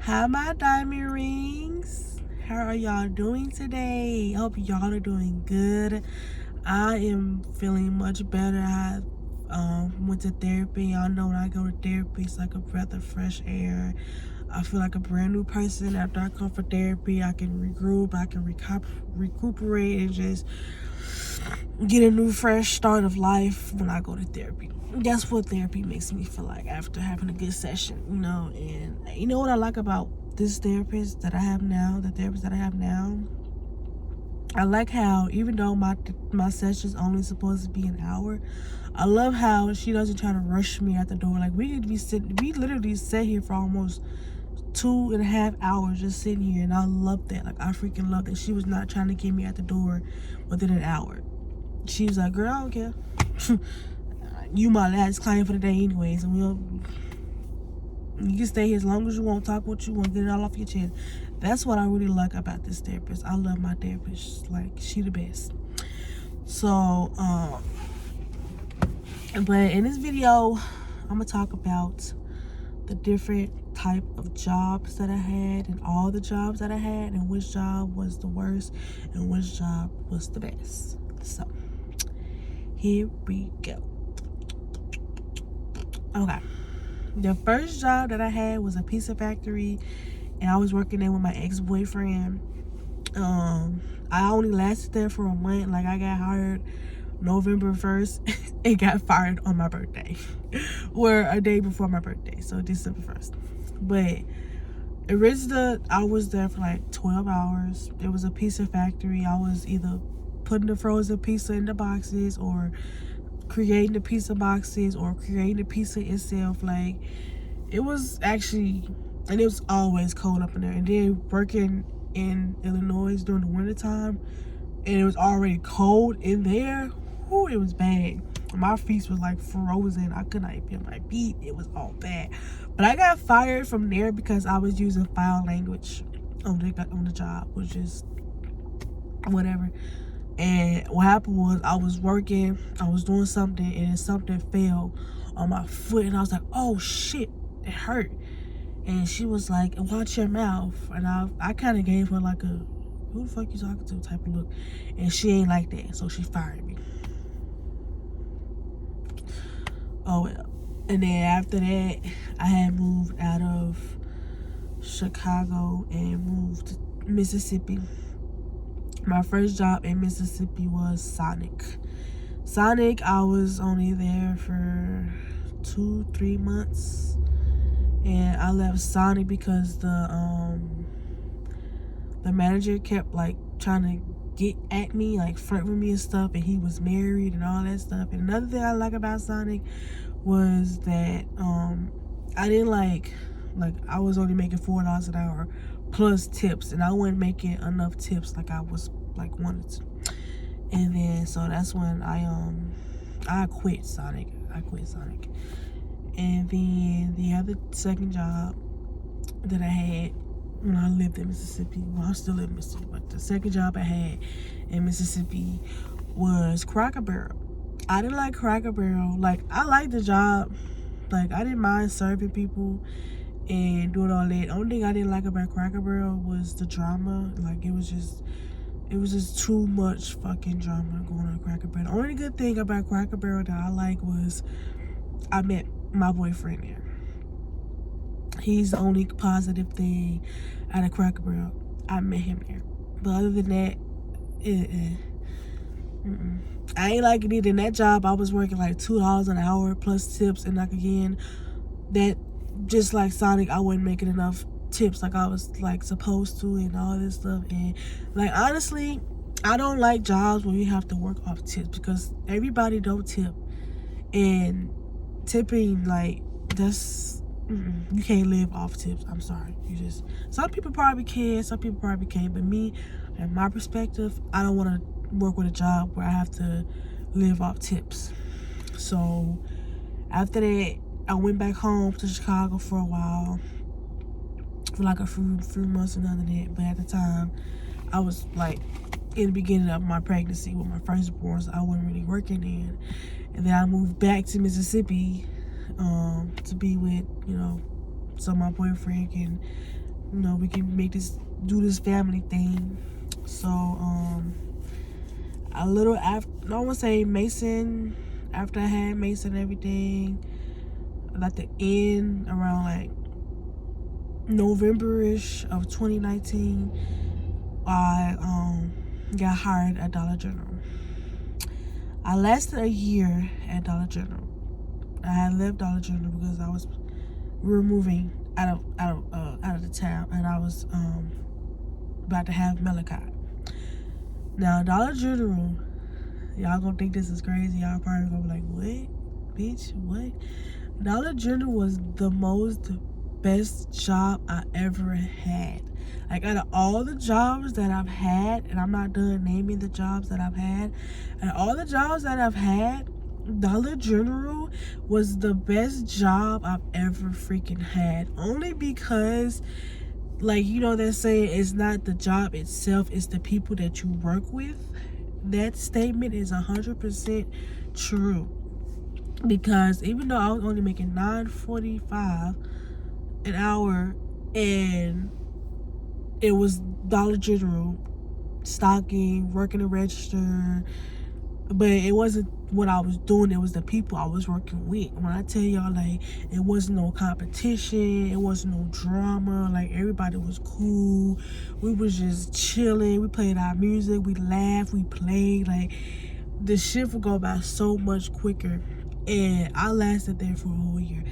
Hi, my diamond rings. How are y'all doing today? I hope y'all are doing good. I am feeling much better. I went to therapy. Y'all know when I go to therapy, it's like a breath of fresh air. I feel like a brand new person after I come for therapy. I can regroup, I can recuperate, and just get a new fresh start of life when I go to therapy. That's what therapy makes me feel like after having a good session, and you know what I like about this therapist that I have now, the therapist that I have now, I like how even though my session's only supposed to be an hour, I love how she doesn't try to rush me at the door. Like we literally sat here for almost 2.5 hours just sitting here, and I love that. Like I freaking love that she was not trying to get me at the door within an hour. She was like, girl, I don't care. You my last client for the day anyways, and you can stay here as long as you want, talk what you want, get it all off your chest. That's what I really like about this therapist. I love my therapist. Like, she the best. So, but in this video, I'm gonna talk about the different type of jobs that I had and all the jobs that I had and which job was the worst and which job was the best. So, here we go. Okay. The first job that I had was a pizza factory, and I was working there with my ex-boyfriend. I only lasted there for a month. Like, I got hired November 1st and got fired on my birthday. Or a day before my birthday, so December 1st. But originally, I was there for like 12 hours. It was a pizza factory. I was either putting the frozen pizza in the boxes or creating the pizza boxes or creating the pizza itself. Like, it was actually, and it was always cold up in there. And then working in Illinois during the wintertime, and it was already cold in there. Whew, it was bad. My feet was like frozen. I could not even feel my feet. It was all bad. But I got fired from there because I was using foul language on the job, which is whatever. And what happened was, I was working, I was doing something, and then something fell on my foot, and I was like, oh shit, it hurt. And she was like, watch your mouth. And I kind of gave her like a, who the fuck you talking to type of look. And she ain't like that, so she fired me. Oh well. And then after that, I had moved out of Chicago and moved to Mississippi. My first job in Mississippi was Sonic. Sonic, I was only there for 2-3 months, and I left Sonic because the manager kept like trying to get at me, like flirt with me and stuff, and he was married and all that stuff. And another thing I like about Sonic was that I didn't like I was only making $4 an hour plus tips, and I wasn't making enough tips like I was like wanted to. And then so that's when I quit Sonic. And then the other second job that I had when I lived in Mississippi, well, I still live in Mississippi, but the second job I had in Mississippi was Cracker Barrel. I didn't like Cracker Barrel. Like, I liked the job. Like, I didn't mind serving people and doing all that. The only thing I didn't like about Cracker Barrel was the drama. Like, it was just too much fucking drama going on Cracker Barrel. The only good thing about Cracker Barrel that I like was I met my boyfriend there. He's the only positive thing out of Cracker Barrel. I met him there. But other than that, I ain't like it either. In that job, I was working like $2 an hour plus tips, and like again, that just like Sonic, I wasn't making enough tips like I was like supposed to and all this stuff. And like, honestly, I don't like jobs where you have to work off tips, because everybody don't tip, and tipping, like, that's you can't live off tips. I'm sorry. Some people probably can, some people probably can't, but me, in my perspective, I don't want to work with a job where I have to live off tips. So after that, I went back home to Chicago for a while, for like a few months and none of that. But at the time, I was like in the beginning of my pregnancy with my firstborn, so I wasn't really working then. And then I moved back to Mississippi to be with, so my boyfriend can we can do this family thing. So a little after, I want to say Mason, after I had Mason and everything, like the end around like November-ish of 2019, I got hired at Dollar General. I lasted a year at Dollar General. I had left Dollar General because we were moving out of the town, and I was about to have Malachi. Now Dollar General, y'all gonna think this is crazy. Y'all probably gonna be like, what, bitch, what? Dollar General was the best job I ever had. Like, out of all the jobs that I've had, and I'm not done naming the jobs that I've had, and all the jobs that I've had, Dollar General was the best job I've ever freaking had. Only because, like, they're saying it's not the job itself, it's the people that you work with. That statement is 100% true. Because even though I was only making $9.45 an hour, and it was Dollar General, stocking, working the register, but it wasn't what I was doing, it was the people I was working with. When I tell y'all, like, it wasn't no competition, it wasn't no drama, like, everybody was cool, we was just chilling, we played our music, we laughed, we played, like, the shift would go by so much quicker, and I lasted there for a whole year.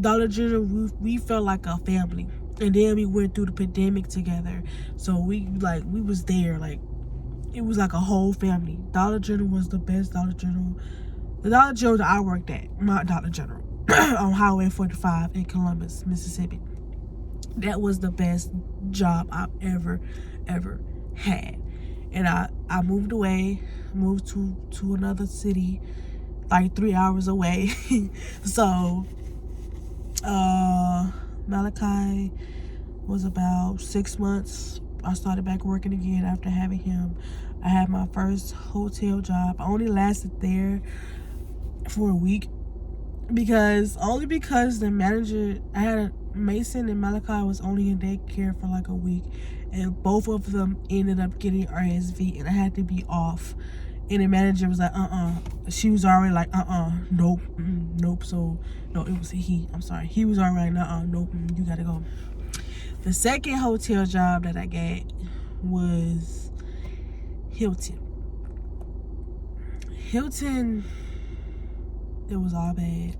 Dollar General, we felt like a family, and then we went through the pandemic together, so we was there, like, it was like a whole family. Dollar General was the best Dollar General. The Dollar General that I worked at, my Dollar General, on Highway 45 in Columbus, Mississippi. That was the best job I've ever had. And I moved away, moved to another city, like 3 hours away. So, Malachi was about 6 months. I started back working again after having him. I had my first hotel job. I only lasted there for a week because the manager, I had Mason and Malachi was only in daycare for like a week, and both of them ended up getting RSV, and I had to be off. And the manager was like, she was already like, nope, nope. So, no, it was he. I'm sorry. He was already like, nope, you gotta go. The second hotel job that I got was Hilton. It was all bad.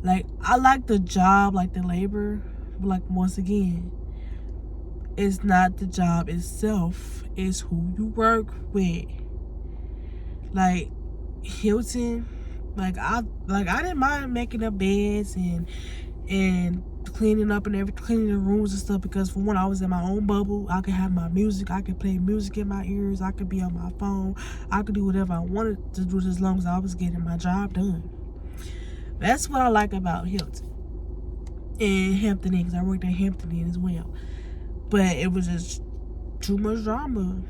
Like, I like the job, like the labor, but like, once again, it's not the job itself, it's who you work with. Like, Hilton, I didn't mind making up beds and cleaning up and cleaning the rooms and stuff, because for one, I was in my own bubble. I could have my music, I could play music in my ears, I could be on my phone, I could do whatever I wanted to do as long as I was getting my job done. That's what I like about Hilton and Hampton Inn, because I worked at Hampton Inn as well. But it was just too much drama,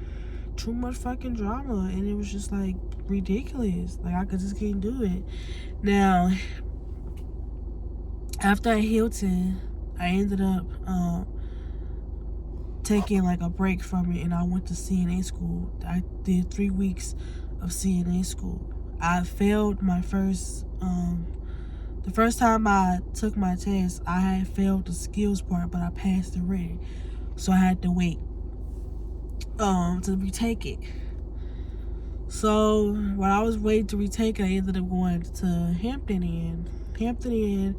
too much fucking drama, and it was just like ridiculous. Like, I just can't do it. Now, after Hilton, I ended up taking like a break from it, and I went to CNA school. I did 3 weeks of CNA school. I failed my first, the first time I took my test, I had failed the skills part, but I passed the written. So I had to wait to retake it. So while I was waiting to retake it, I ended up going to Hampton Inn. Hampton Inn,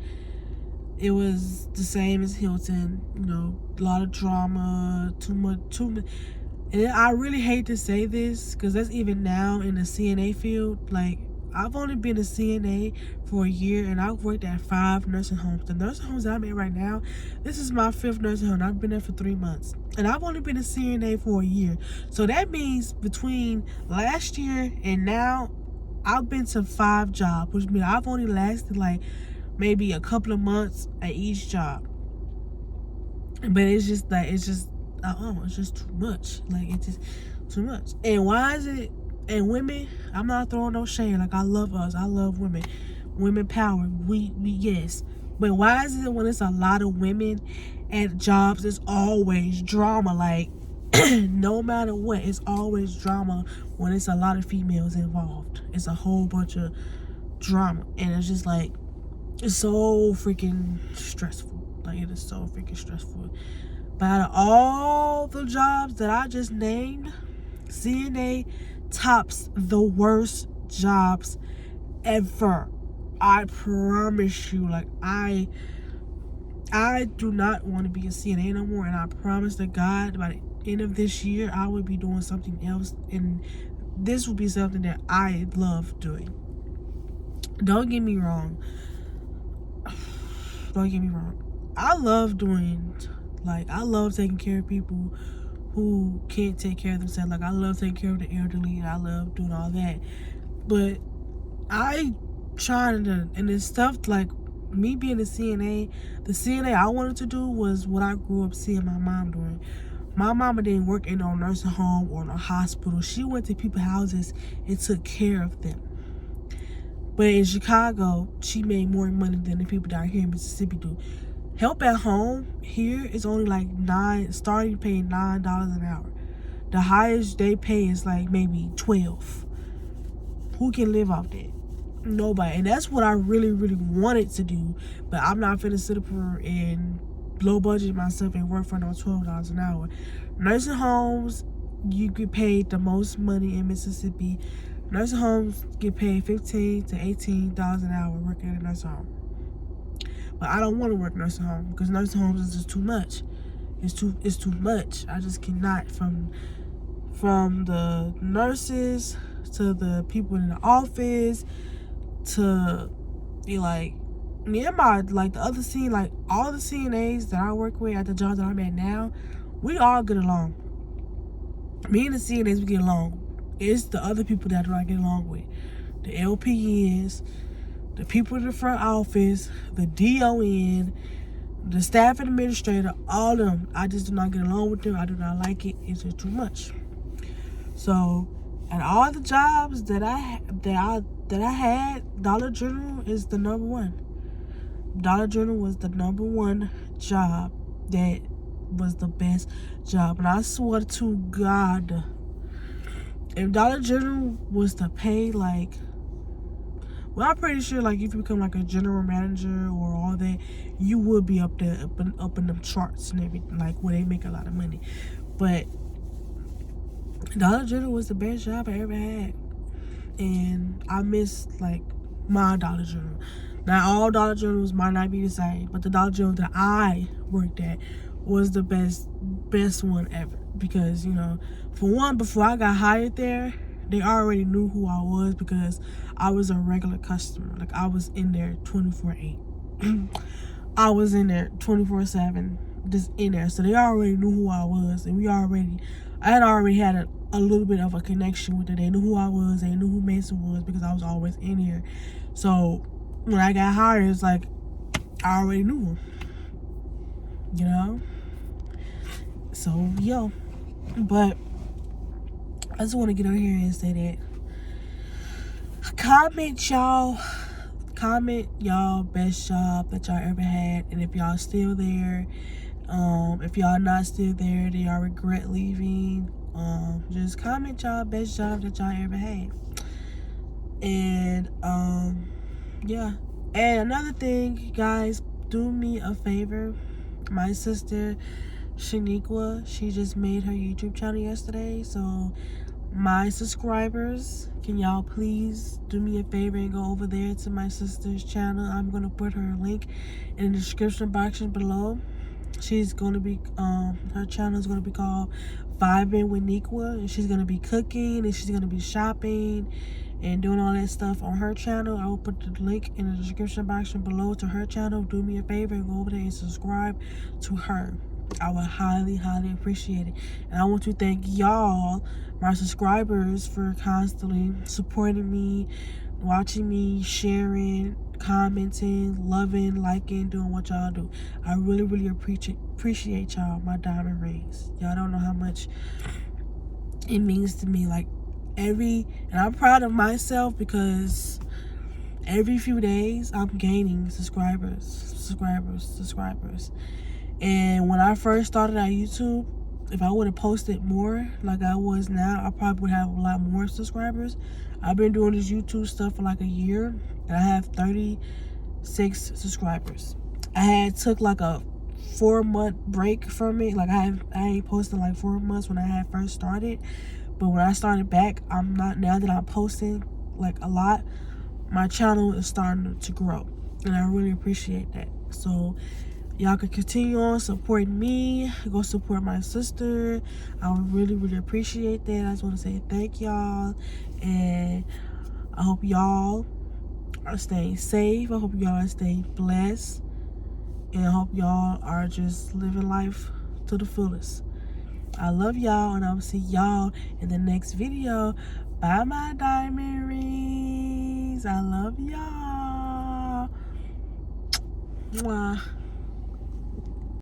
it was the same as Hilton, a lot of drama, too much. And I really hate to say this, because that's even now in the CNA field. Like, I've only been a CNA for a year, and I've worked at 5 nursing homes. The nursing homes that I'm at right now, this is my 5th nursing home. I've been there for 3 months, and I've only been a CNA for a year. So that means between last year and now, I've been to 5 jobs, which means I've only lasted like maybe a couple of months at each job. But it's just too much. Like, it's just too much. And why is it? And women, I'm not throwing no shade. Like, I love us. I love women power. We yes. But why is it when it's a lot of women at jobs, it's always drama. Like, no matter what, it's always drama when it's a lot of females involved. It's a whole bunch of drama. And it's just like, it's so freaking stressful. Like, it is so freaking stressful. But out of all the jobs that I just named, CNA tops the worst jobs ever. I promise you. Like, I do not want to be a CNA no more, and I promise to God by the end of this year I will be doing something else, and this will be something that I love doing. Don't get me wrong. Don't get me wrong. I love doing, like, I love taking care of people who can't take care of themselves. Like, I love taking care of the elderly, and I love doing all that. But I trying to, and it's stuff like me being a CNA, the CNA I wanted to do was what I grew up seeing my mom doing. My mama didn't work in no nursing home or no hospital. She went to people's houses and took care of them. But in Chicago, she made more money than the people down here in Mississippi do. Help at home here is only like starting paying $9 an hour. The highest they pay is like maybe 12. Who can live off that? Nobody. And that's what I really, really wanted to do. But I'm not finna sit up here and low budget myself and work for no $12 an hour. Nursing homes, you get paid the most money in Mississippi. Nursing homes get paid $15 to $18 an hour working at a nursing home. But I don't want to work nursing home because nursing homes is just too much. It's too much. I just cannot, from the nurses to the people in the office to be like me and my, like, the other scene, like all the CNAs that I work with at the job that I'm at now, we all get along. Me and the CNAs, we get along. It's the other people that I do not get along with. The LPNs, the people in the front office, the DON, the staff administrator, all of them. I just do not get along with them. I do not like it. It's just too much. So, and all the jobs that I had, Dollar General is the number one. Dollar General was the number one job that was the best job. And I swear to God, if Dollar General was to pay, like, well, I'm pretty sure, like, if you become like a general manager or all that, you would be up there, up in them charts and everything, like, where they make a lot of money. But Dollar General was the best job I ever had, and I miss, like, my Dollar General. Now, all Dollar Generals might not be the same, but the Dollar General that I worked at was the best one ever. Because, you know, for one, before I got hired there, they already knew who I was because I was a regular customer. Like, I was in there 24/8. I was in there 24/7, just in there. So they already knew who I was, and I had already had a little bit of a connection with it. They knew who I was. They knew who Mason was because I was always in here. So when I got hired, it's like I already knew him, you know. So yo, but I just want to get on here and say that comment y'all best job that y'all ever had, and if y'all still there, if y'all not still there, do y'all regret leaving, just comment y'all best job that y'all ever had. And yeah. And another thing, guys, do me a favor. My sister Shaniqua, she just made her YouTube channel yesterday. So my subscribers, can y'all please do me a favor and go over there to my sister's channel? I'm gonna put her link in the description box below. She's gonna be her channel is gonna be called Vibing with Niqua, and she's gonna be cooking and she's gonna be shopping and doing all that stuff on her channel. I will put the link in the description box below to her channel. Do me a favor and go over there and subscribe to her. I would highly, highly appreciate it. And I want to thank y'all, my subscribers, for constantly supporting me, watching me, sharing, commenting, loving, liking, doing what y'all do. I really, really appreciate y'all, my diamond rings. Y'all don't know how much it means to me. Like, and I'm proud of myself because every few days I'm gaining subscribers. And when I first started on YouTube, if I would have posted more like I was now, I probably would have a lot more subscribers. I've been doing this YouTube stuff for like a year, and I have 36 subscribers. I took like a 4-month break from it. Like I ain't posted like 4 months when I had first started. But when I started back, now that I'm posting like a lot, my channel is starting to grow. And I really appreciate that. So y'all can continue on supporting me. Go support my sister. I would really, really appreciate that. I just want to say thank y'all. And I hope y'all are staying safe. I hope y'all are staying blessed. And I hope y'all are just living life to the fullest. I love y'all, and I will see y'all in the next video. Bye, my diamond rings. I love y'all. Mwah.